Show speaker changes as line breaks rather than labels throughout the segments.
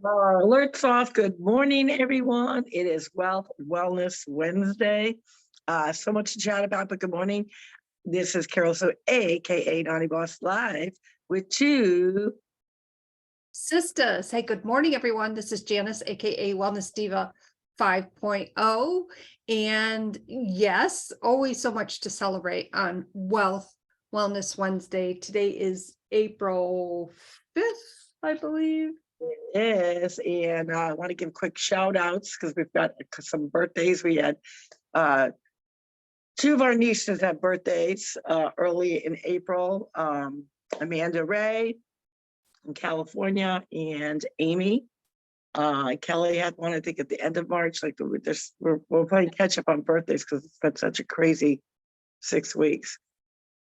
Alerts off. Good morning, everyone. It is Wealth Wellness Wednesday. So much to chat about, but good morning. This is Carol, so aka Donnie Boss Live with two
Sisters. Hey, good morning, everyone. This is Janice, aka Wellness Diva 5.0. And yes, always so much to celebrate on Wealth Wellness Wednesday. Today is April 5th, I believe.
is, and I want to give quick shout outs because we've got some birthdays. We had two of our nieces have birthdays early in April. Amanda Ray in California and Amy. Kelly had one, I think, at the end of March. Like we're playing catch up on birthdays because it's been such a crazy 6 weeks.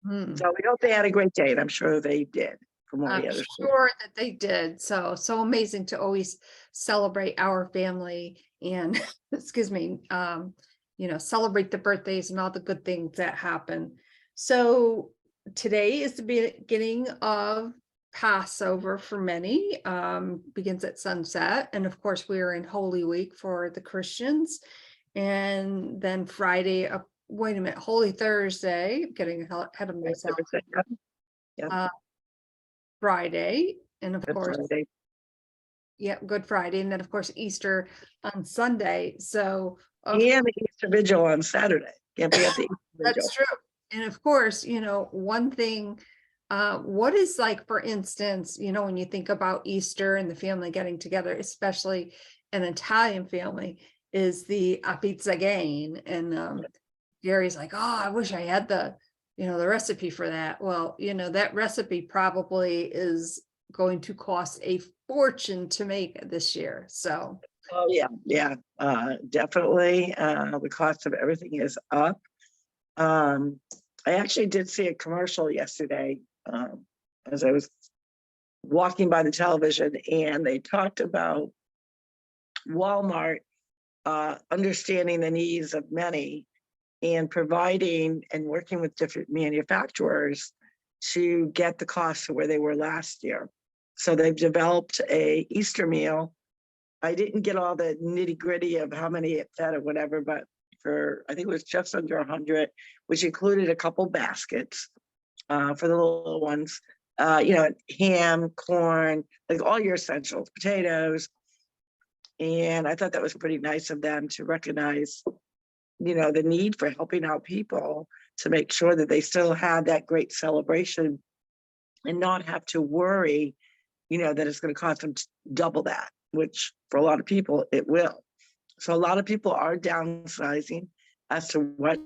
So we hope they had a great day, and I'm sure they did. From all the others,
sure that they did. So amazing to always celebrate our family and excuse me, celebrate the birthdays and all the good things that happen. So today is the beginning of Passover for many, begins at sunset. And of course, we are in Holy Week for the Christians. And then Friday, wait a minute, Holy Thursday, getting ahead of myself.
Yeah.
Friday, and of course,
Friday.
Yeah, Good Friday, and then of course Easter on Sunday. So
and the Easter Vigil on Saturday. Can't be at the Easter Vigil.
That's true. And of course, one thing, what is like, for instance, when you think about Easter and the family getting together, especially an Italian family, is the pizzagaina. And Gary's like, oh, I wish I had the recipe for that. Well, that recipe probably is going to cost a fortune to make this year. So
oh yeah, definitely. The cost of everything is up. I actually did see a commercial yesterday as I was walking by the television, and they talked about Walmart understanding the needs of many and providing and working with different manufacturers to get the costs to where they were last year. So they've developed a Easter meal. I didn't get all the nitty gritty of how many it fed or whatever, but I think it was just under 100, which included a couple baskets for the little ones, ham, corn, like all your essentials, potatoes. And I thought that was pretty nice of them to recognize the need for helping out people to make sure that they still have that great celebration and not have to worry, that it's going to cost them double that, which for a lot of people, it will. So a lot of people are downsizing as to what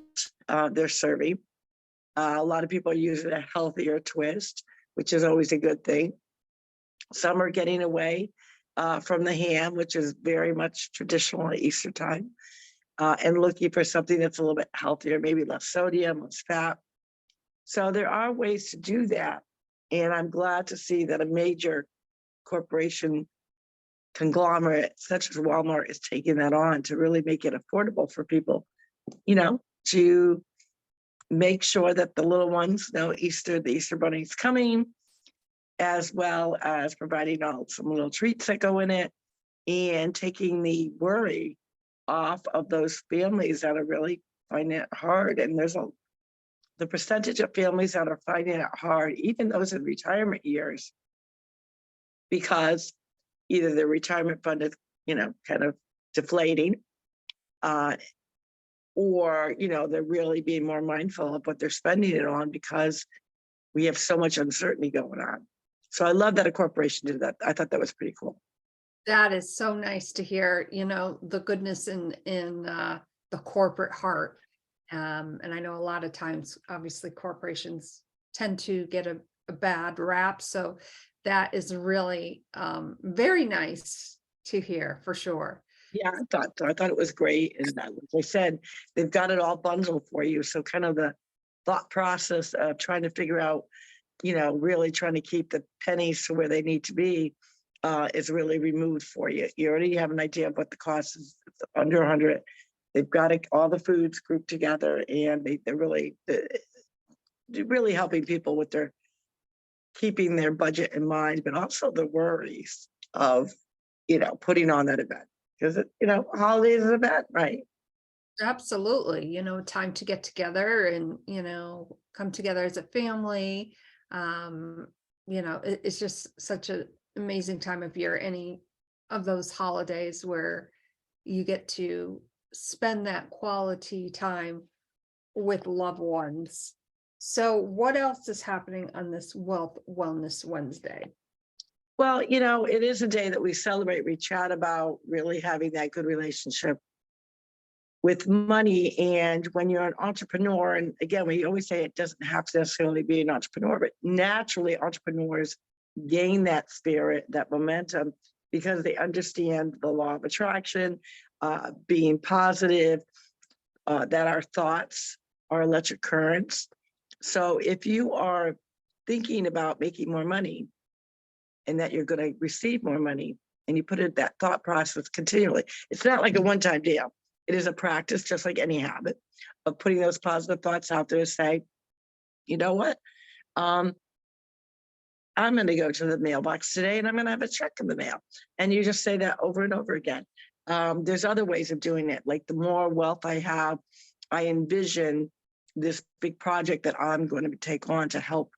they're serving. A lot of people are using a healthier twist, which is always a good thing. Some are getting away from the ham, which is very much traditional at Easter time. And looking for something that's a little bit healthier, maybe less sodium, less fat. So there are ways to do that. And I'm glad to see that a major corporation conglomerate such as Walmart is taking that on to really make it affordable for people, to make sure that the little ones know the Easter bunny is coming, as well as providing some little treats that go in it and taking the worry off of those families that are really finding it hard. And there's the percentage of families that are finding it hard, even those in retirement years, because either their retirement fund is, kind of deflating, or, they're really being more mindful of what they're spending it on because we have so much uncertainty going on. So I love that a corporation did that. I thought that was pretty cool.
that is so nice to hear, the goodness in the corporate heart. And I know a lot of times, obviously, corporations tend to get a bad rap. So that is really very nice to hear, for sure.
Yeah, I thought it was great. And like I said, they've got it all bundled for you. So kind of the thought process of trying to figure out, really trying to keep the pennies to where they need to be is really removed for you. You already have an idea of what the cost is. It's under 100. They've got all the foods grouped together, and they're really helping people with keeping their budget in mind, but also the worries of, putting on that event. Because, holidays is an event, right?
Absolutely, time to get together and, come together as a family. It's just such an amazing time of year, any of those holidays where you get to spend that quality time with loved ones. So what else is happening on this Wealth Wellness Wednesday?
Well, it is a day that we celebrate, we chat about really having that good relationship with money. And when you're an entrepreneur, and again, we always say it doesn't have to necessarily be an entrepreneur, but naturally entrepreneurs gain that spirit, that momentum, because they understand the law of attraction, being positive, that our thoughts are electric currents. So if you are thinking about making more money and that you're going to receive more money, and you put it that thought process continually, it's not like a one-time deal. It is a practice, just like any habit, of putting those positive thoughts out there to say, you know what? I'm going to go to the mailbox today and I'm going to have a check in the mail. And you just say that over and over again. There's other ways of doing it. Like the more wealth I have, I envision this big project that I'm going to take on to help,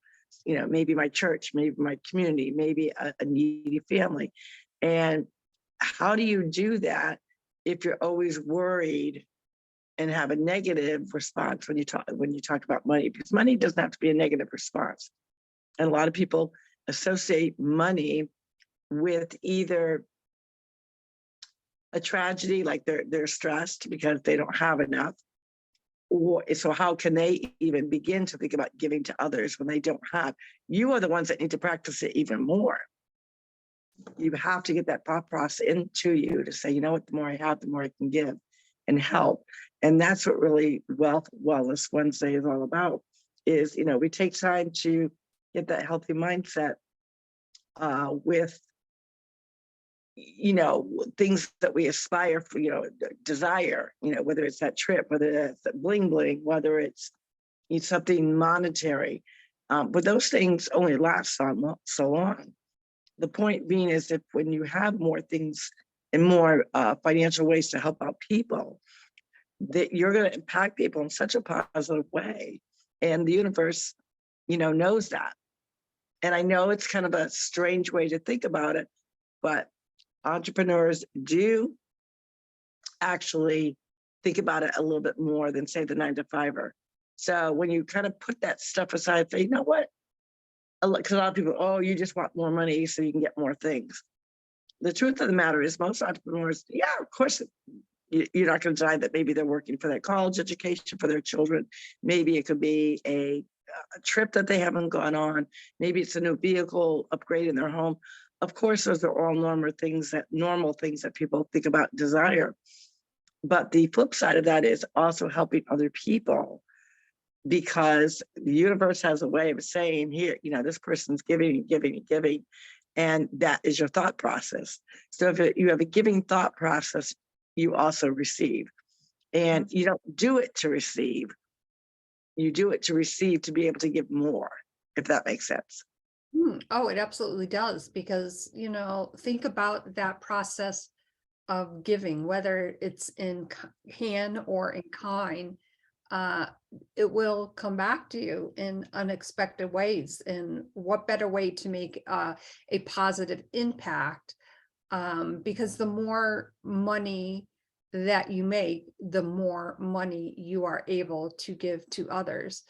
maybe my church, maybe my community, maybe a needy family. And how do you do that if you're always worried and have a negative response when you talk about money? Because money doesn't have to be a negative response. And a lot of people associate money with either a tragedy, like they're stressed because they don't have enough, or so how can they even begin to think about giving to others when they don't have? You are the ones that need to practice it even more. You have to get that thought process into you to say, you know what, the more I have, the more I can give and help. And that's what really Wealth Wellness Wednesday is all about, is, we take time to get that healthy mindset with, things that we aspire for, desire, whether it's that trip, whether it's that bling bling, whether it's something monetary. But those things only last so long. The point being is that when you have more things and more financial ways to help out people, that you're going to impact people in such a positive way. And the universe, knows that. And I know it's kind of a strange way to think about it, but entrepreneurs do actually think about it a little bit more than, say, the 9-to-5er. So when you kind of put that stuff aside, say, you know what? Because a lot of people, oh, you just want more money so you can get more things. The truth of the matter is most entrepreneurs, yeah, of course, you're not going to deny that maybe they're working for that college education for their children. Maybe it could be a trip that they haven't gone on. Maybe it's a new vehicle upgrade in their home. Of course, those are all normal things that people think about desire. But the flip side of that is also helping other people, because the universe has a way of saying, here, this person's giving and giving and giving. And that is your thought process. So if you have a giving thought process, you also receive. And you don't do it to receive. You do it to receive, to be able to give more, if that makes sense.
Oh, it absolutely does, because, think about that process of giving, whether it's in hand or in kind. It will come back to you in unexpected ways. And what better way to make a positive impact? Because the more money that you make, the more money you are able to give to others.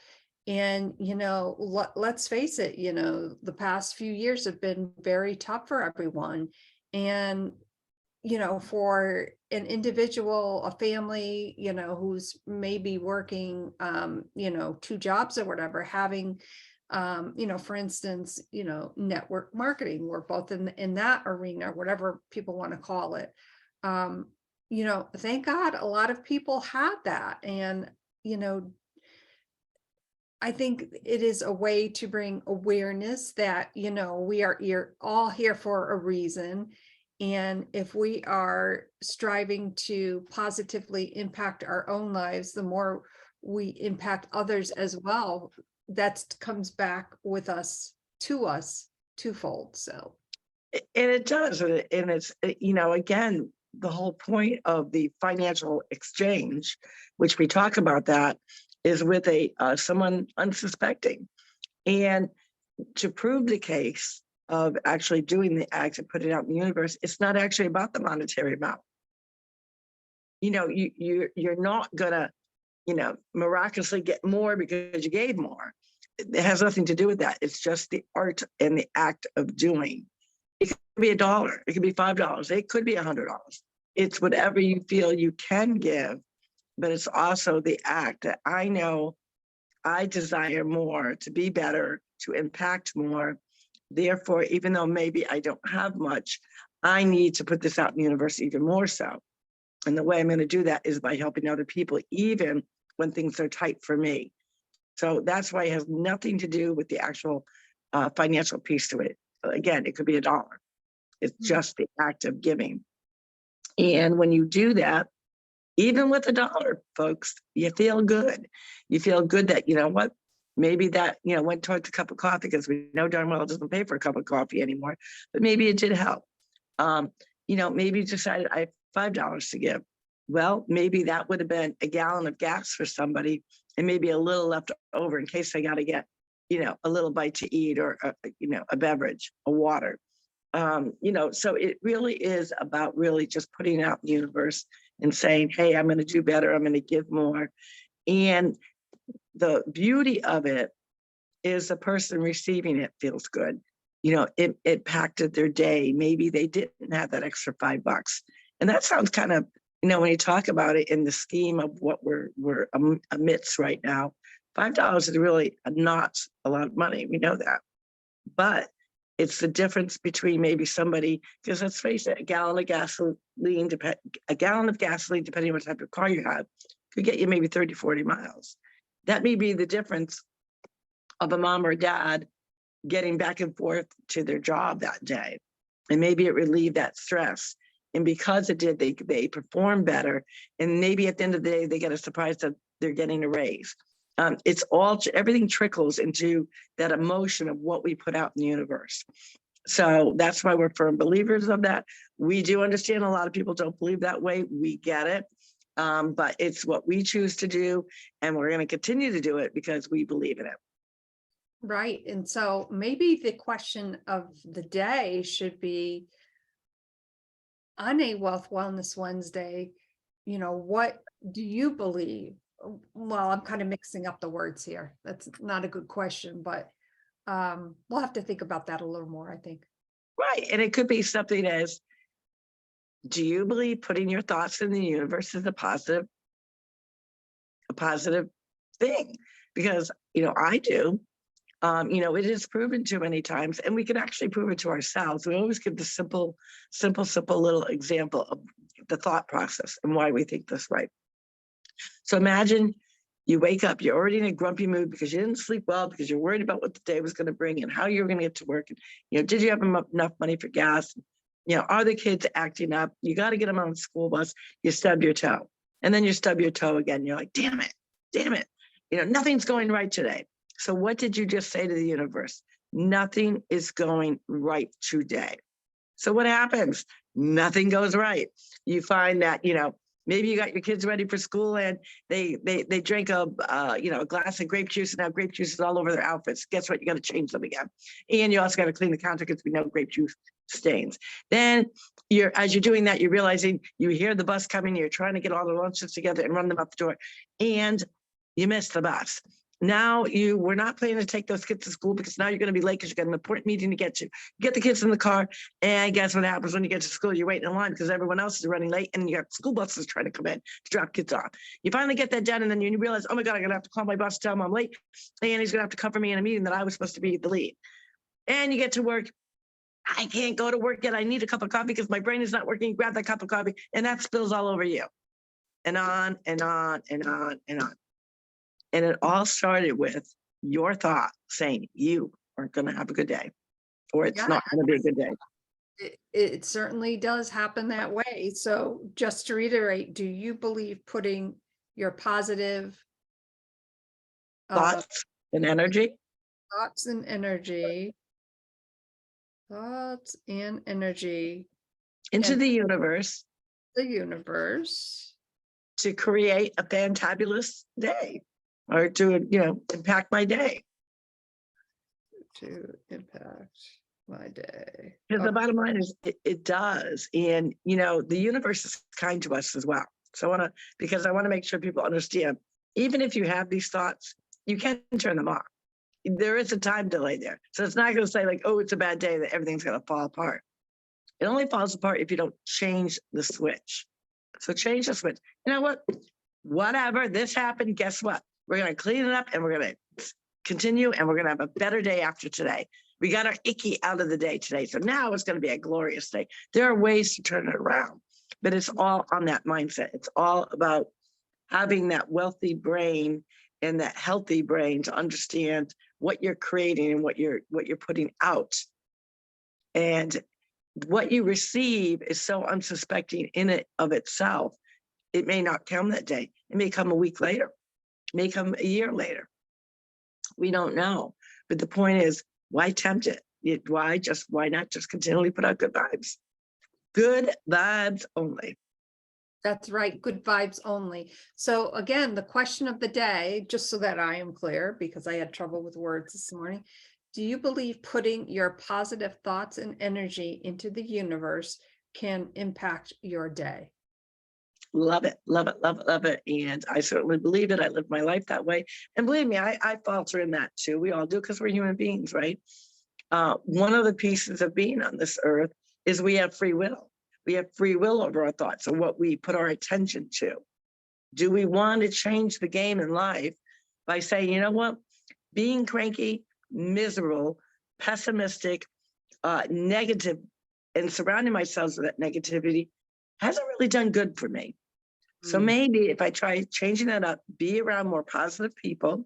And, let's face it, the past few years have been very tough for everyone. And, for an individual, a family, who's maybe working, 2 jobs or whatever, having, for instance, network marketing, we're both in that arena, whatever people want to call it. Thank God a lot of people had that. And, I think it is a way to bring awareness that, we are all here for a reason. And if we are striving to positively impact our own lives, the more we impact others as well, that comes back with us to us twofold. So
And it does, and it's, again, the whole point of the financial exchange, which we talk about that, is with someone unsuspecting. And to prove the case of actually doing the act and putting it out in the universe, it's not actually about the monetary amount. You're not gonna, miraculously get more because you gave more. It has nothing to do with that. It's just the art and the act of doing. It could be $1, it could be $5, it could be $100. It's whatever you feel you can give, but it's also the act that I know I desire more, to be better, to impact more. Therefore, even though maybe I don't have much, I need to put this out in the universe even more so. And the way I'm going to do that is by helping other people, even when things are tight for me. So that's why it has nothing to do with the actual financial piece to it. Again, it could be $1. It's just the act of giving. And when you do that, even with $1, folks, you feel good. You feel good that, what, maybe that, went towards a cup of coffee, because we know darn well it doesn't pay for a cup of coffee anymore, but maybe it did help. Maybe you decided I have $5 to give. Well, maybe that would have been a gallon of gas for somebody, and maybe a little left over in case they got to get, a little bite to eat, or, a beverage, a water. So it really is about really just putting out in the universe and saying, hey, I'm going to do better. I'm going to give more. And the beauty of it is the person receiving it feels good. It impacted their day. Maybe they didn't have that extra $5. And that sounds kind of, when you talk about it in the scheme of what we're amidst right now, $5 is really not a lot of money. We know that. But it's the difference between maybe somebody, because let's face it, a gallon of gasoline, depending on what type of car you have, could get you maybe 30, 40 miles. That may be the difference of a mom or dad getting back and forth to their job that day. And maybe it relieved that stress. And because it did, they perform better. And maybe at the end of the day, they get a surprise that they're getting a raise. It's all, everything trickles into that emotion of what we put out in the universe. So that's why we're firm believers of that. We do understand a lot of people don't believe that way. We get it. But it's what we choose to do. And we're going to continue to do it because we believe in it.
Right. And so maybe the question of the day should be, on a Wealth Wellness Wednesday, what do you believe? Well, I'm kind of mixing up the words here. That's not a good question, but we'll have to think about that a little more, I think.
Right. And it could be something as, do you believe putting your thoughts in the universe is a positive thing? Because, I do. It is proven too many times, and we can actually prove it to ourselves. We always give the simple little example of the thought process and why we think this way. So imagine you wake up, you're already in a grumpy mood because you didn't sleep well, because you're worried about what the day was going to bring and how you're going to get to work. And, did you have enough money for gas? Are the kids acting up? You got to get them on the school bus. You stub your toe, and then you stub your toe again. You're like, damn it. Nothing's going right today. So what did you just say to the universe? Nothing is going right today. So what happens? Nothing goes right. You find that, maybe you got your kids ready for school and they drink a glass of grape juice, and now grape juice is all over their outfits. Guess what? You got to change them again. And you also got to clean the counter because we know grape juice stains. Then as you're doing that, you're realizing you hear the bus coming, you're trying to get all the lunches together and run them out the door, and you missed the bus. Now you were not planning to take those kids to school because now you're going to be late because you got an important meeting to get to. Get the kids in the car, and guess what happens when you get to school? You're waiting in line because everyone else is running late, and you got school buses trying to come in to drop kids off. You finally get that done, and then you realize, oh my God, I'm going to have to call my boss to tell him I'm late, and he's going to have to cover me in a meeting that I was supposed to be the lead. And you get to work. I can't go to work yet. I need a cup of coffee because my brain is not working. Grab that cup of coffee, and that spills all over you. And on and on and on and on. And it all started with your thought saying you aren't going to have a good day, or it's not going to be a good day.
It certainly does happen that way. So just to reiterate, do you believe putting your positive
Thoughts and energy
thoughts and energy
into
and
the universe
the universe
to create a fantabulous day, or to, impact my day.
to impact my day.
Because the bottom line is it does. And, the universe is kind to us as well. So because I want to make sure people understand, even if you have these thoughts, you can turn them off. There is a time delay there. So it's not going to say like, oh, it's a bad day, that everything's going to fall apart. It only falls apart if you don't change the switch. So change the switch. You know what? Whatever, this happened, guess what? We're going to clean it up and we're going to continue, and we're going to have a better day after today. We got our icky out of the day today. So now it's going to be a glorious day. There are ways to turn it around, but it's all on that mindset. It's all about having that wealthy brain and that healthy brain to understand what you're creating and what you're putting out. And what you receive is so unsuspecting in it of itself. It may not come that day. It may come a week later. It may come a year later. We don't know. But the point is, why tempt it? Why not just continually put out good vibes? Good vibes only.
That's right. Good vibes only. So again, the question of the day, just so that I am clear, because I had trouble with words this morning. Do you believe putting your positive thoughts and energy into the universe can impact your day?
Love it, love it, love it, love it. And I certainly believe it. I live my life that way. And believe me, I falter in that too. We all do, because we're human beings, right? One of the pieces of being on this earth is we have free will. We have free will over our thoughts and what we put our attention to. Do we want to change the game in life by saying, you know what, being cranky, miserable, pessimistic, negative, and surrounding myself with that negativity hasn't really done good for me. So maybe if I try changing that up, be around more positive people,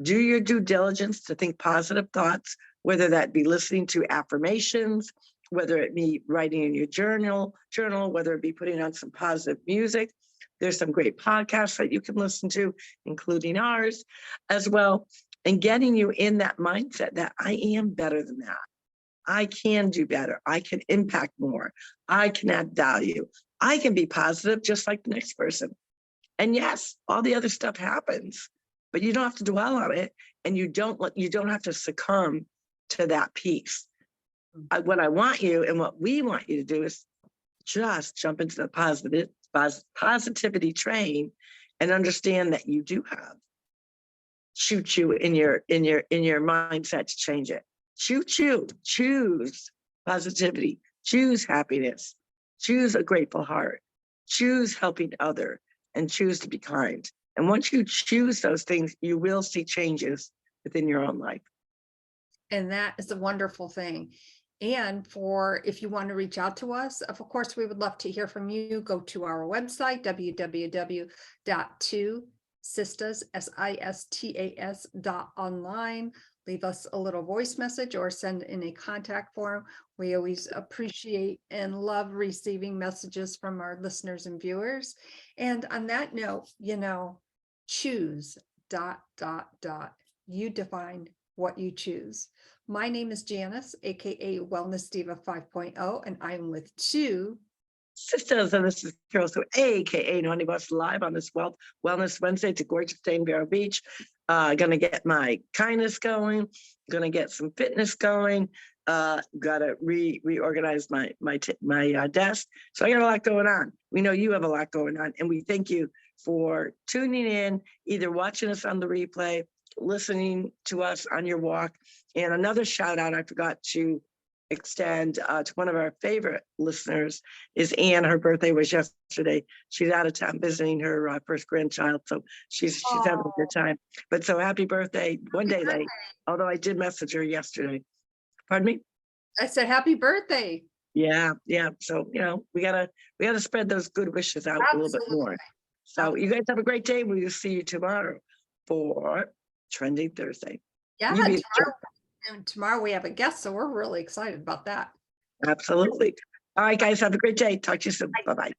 do your due diligence to think positive thoughts, whether that be listening to affirmations, whether it be writing in your journal, whether it be putting on some positive music. There's some great podcasts that you can listen to, including ours as well, and getting you in that mindset that I am better than that. I can do better. I can impact more. I can add value. I can be positive just like the next person. And yes, all the other stuff happens, but you don't have to dwell on it, and you don't have to succumb to that piece. What I want you and what we want you to do is just jump into the positivity train and understand that you do have choo-choo in your mindset to change it. Choo-choo, choose positivity, choose happiness, choose a grateful heart, choose helping other, and choose to be kind. And once you choose those things, you will see changes within your own life.
And that is a wonderful thing. And if you want to reach out to us, of course, we would love to hear from you. Go to our website, www.TwoSistas.online. Leave us a little voice message or send in a contact form. We always appreciate and love receiving messages from our listeners and viewers. And on that note, choose ... You define what you choose. My name is Janice, aka Wellness Diva 5.0, and I'm with Two
Sisters, and this is Carol, so aka Naughty Boss, live on this Wellness Wednesday to gorgeous day in Vero Beach. Gonna get my kindness going, gonna get some fitness going, gotta reorganize my desk. So I got a lot going on. We know you have a lot going on, and we thank you for tuning in, either watching us on the replay, listening to us on your walk. And another shout out I forgot to extend to one of our favorite listeners is Anne. Her birthday was yesterday. She's out of town visiting her first grandchild, so she's having a good time. But so happy birthday, one day late, although I did message her yesterday. Pardon me?
I said happy birthday.
Yeah. So we gotta spread those good wishes out a little bit more. So you guys have a great day. We will see you tomorrow for Trending Thursday.
Yeah, tomorrow we have a guest, so we're really excited about that.
Absolutely. All right, guys, have a great day. Talk to you soon. Bye-bye.